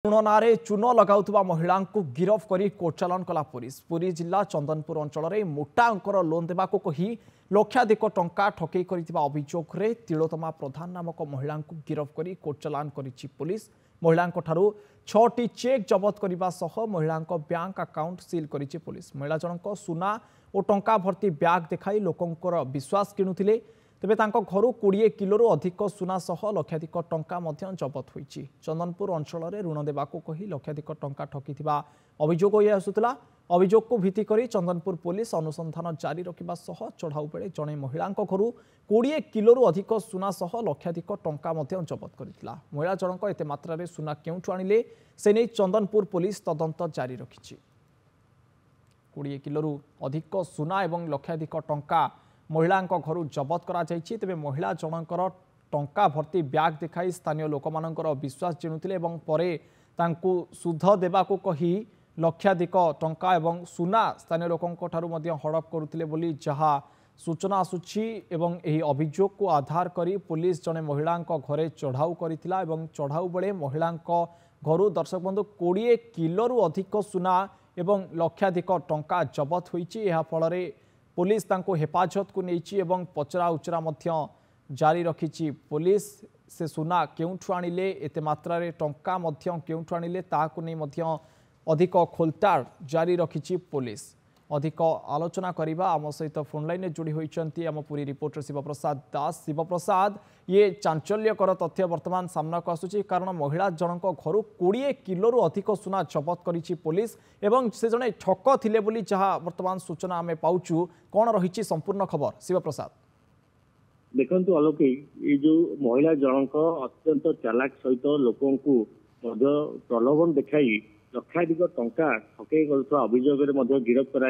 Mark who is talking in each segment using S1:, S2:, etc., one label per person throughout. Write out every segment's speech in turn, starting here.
S1: ऋण नारे चून लगाउथुबा महिला को गिरफ करी कोर्ट चालान कला पुलिस। पुरी जिला चंदनपुर अंचल में मोटा अंकर लोन देवाक कही लक्षाधिक टंका ठकई करिथिबा अभियोग रे तिलोतमा प्रधान नामक महिला को गिरफ करी कोर्ट चालान करिछि पुलिस। महिला ठारू 6टी चेक जबत करने सह महिला बैंक अकाउंट सील करिछि पुलिस। महिला जनक सुना और टंका भर्ती ब्याग देखाई लोकंकर विश्वास किणुथिले। तेबे तांको घरु 20 किलो अधिक सुना सह लक्षाधिक टंका मध्य जबत होईछि। चंदनपुर अंचल में ऋण देवाक कही लक्षाधिक टंका ठकीथिबा अभियोग होई आसुतला। अभियोग को भित्ति करी चंदनपुर पुलिस अनुसंधान जारी रखिबा सह चढ़ाऊ बेले जणे महिला घरु 20 किलो अधिक सुना सह लक्षाधिक टंका मध्य जबत करितला। महिला जनक एते मात्रा सुना केउठु आनिले से नै चंदनपुर पुलिस तदंत जारी रखिछि। 20 किलो अधिक सुना एवं लक्षाधिक टंका महिला घर जबत करा जायछि। तेबे महिला जनकर टंका भर्ती ब्याग देखाई स्थानीय लोकमानंकर विश्वास जिणुथिले एवं परे तांकु सुध देबाकू कही लक्षाधिक टंका एवं सुना स्थानीय लोकंक ठारू मध्य हड़प करुथिले बोली जहा सूचना आसुछि। एवं एही अभियोग को आधार करी पुलिस जने महिला घरे चढ़ाऊ करिथिला एवं चढ़ाऊ बेले महिला घरु दर्शक बंधु 20 किलो अधिक सुना एवं लक्षाधिक टंका जबत होईछि। एहा फलरे पुलिस तांको हेफाजत को नहीं एवं पचरा उचरा मध्य जारी रखिछि। पुलिस से सुना केउठु आनिले एते मात्रा रे टंका मध्य केउठु आनिले ताहाकु नै मध्य अधिक खोलताड़ जारी रखिछि पुलिस। अधिक आलोचना करिबा आम सहित फोन लाइन में जोड़ी होइचंती आम पूरी रिपोर्टर शिवप्रसाद दास। शिवप्रसाद, ये चांचल्यकर तथ्य वर्तमान सामना को आसुछि कारण महिला जनक घरु 20 किलो अधिक सुना जबत करिछि पुलिस एवं से जने ठक थिले बोली जहा वर्तमान सूचना आमे पाउछु। कोन रहिछि संपूर्ण खबर शिवप्रसाद?
S2: देखंतु आलोक, ये जो महिला जनक अत्यंत चालाक सहित लोकों को प्रलोभन देखाई लक्षाधिक टंका ठकई कर अभियोग गिरफ कर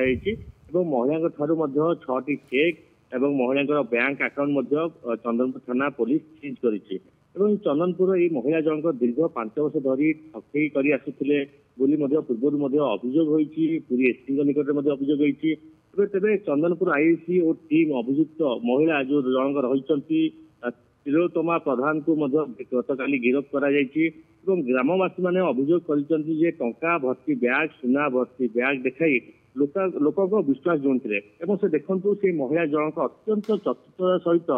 S2: महिला ठारू 6टी चेक एवं महिला बैंक अकाउंट चंदनपुर थाना पुलिस सीज करिछि। चंदनपुर ये महिला जनक दीर्घ 5 वर्ष धरी ठकई कर आसुथिले बोली पूर्व अभियोग होईछि। पूरी एसपी निकट में अभियोग होईछि। तेबे चंदनपुर आईसी और टीम अभियुक्त महिला जो जनक रही तिलोतमा प्रधान को गतकाली गिरफ करा जायछि। ग्रामवासी मैंने अभियोग कर टंका भर्ती ब्याग सुना भर्ती ब्याग देखाई लोक विश्वास जोड़ते से देखु से महिला जनक अत्यंत चतुरता सहित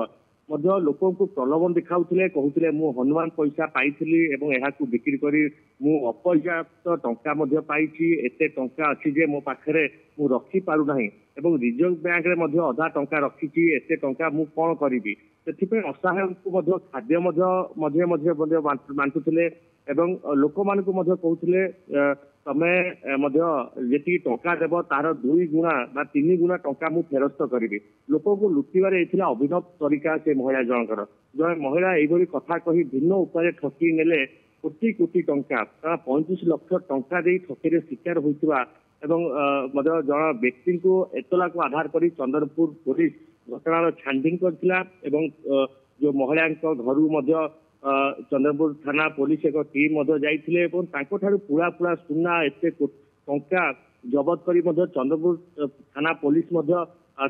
S2: लोक प्रलोभन देखाउथिले कहूथिले मु हनुमान पैसा पाइथिली एवं एहाकु बिक्री करी मु अपर्याप्त टंका पाइछि। एते टंका अछि जे मो पाखरे मु रखी पारु नाही एवं रिजर्व बैंक रे अधा टंका रखिछि। एते टंका मु कोन करिबि से असहाय को खाद्य मध्य मध्य बांटुथिले एवं लोक मान को कहूथिले तमे जी टंका देव तार 2 गुणा बा 3 गुणा टंका मु फेरस्त करी लोक को लुटिबार अभिनव तरीका से महिला जनकर जय महिला यही कथा कही भिन्न उपाय ठकी नेले कोटी कोटी टंका 35 लाख टंका दे ठकीरे शिकार होइतिबा एवं जन व्यक्ति को एतला को आधार करी चंदनपुर पुलिस घटनार छानबीन करथिला एवं जो महिला घर चंदनपुर थाना पुलिस एक टीम जाइथिले एवं तांको ठारू पूरा पूरा सुना एते टंका जबत करी चंदनपुर थाना पुलिस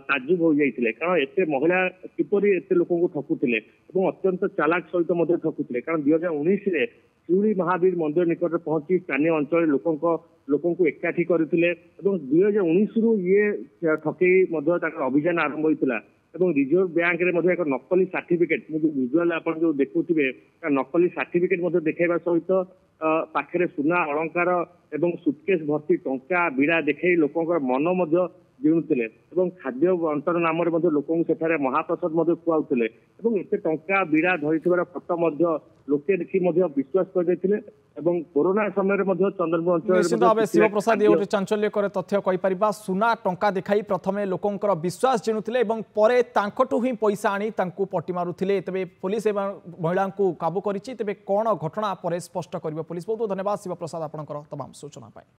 S2: ताजुब हो जाइथिले कारण एते महिला किपरि एते लोक को ठकुथिले एवं अत्यंत चालाक सहित ठकुथिले कारण 2019 रे शिवरी महावीर मंदिर निकट पहुंची स्थानीय अंचल लोकों को एकाठी करथिले एवं 2019 रु ये ठकई अभियान आरंभ होइतिला एवं रिजर्व बैंक रे एक नकली सर्टिफिकेट विजुअल आप जो देखुथिबे नकली सर्टिफिकेट देखाइबा सहित पाखरे सुना अलंकार एवं सुटकेस भर्ती टंका बिड़ा देखाई लोकंकर मन जिणुथिले एवं खाद्य बंटन नाम लोक महाप्रसाद खुआउथिले एवं एते टंका बिड़ा धरिथिबार फोटो लोके देखि विश्वास कर कोरोना समय चंदनपुर अंचल
S1: शिवप्रसाद ये चांचल्यकर तथ्य कहीपर सुना टंका देखाई प्रथमे लोकंकर विश्वास जिणुथिले एवं परे तांकटू ही पैसा आनी तांकू पट्टी मारुथिले। तेबे पुलिस महिला को काबू करिछि। तेबे कोन घटना परे स्पष्ट करिबो पुलिस। बहुत बहुत धन्यवाद शिवप्रसाद आपनकर तमाम सूचना पाए।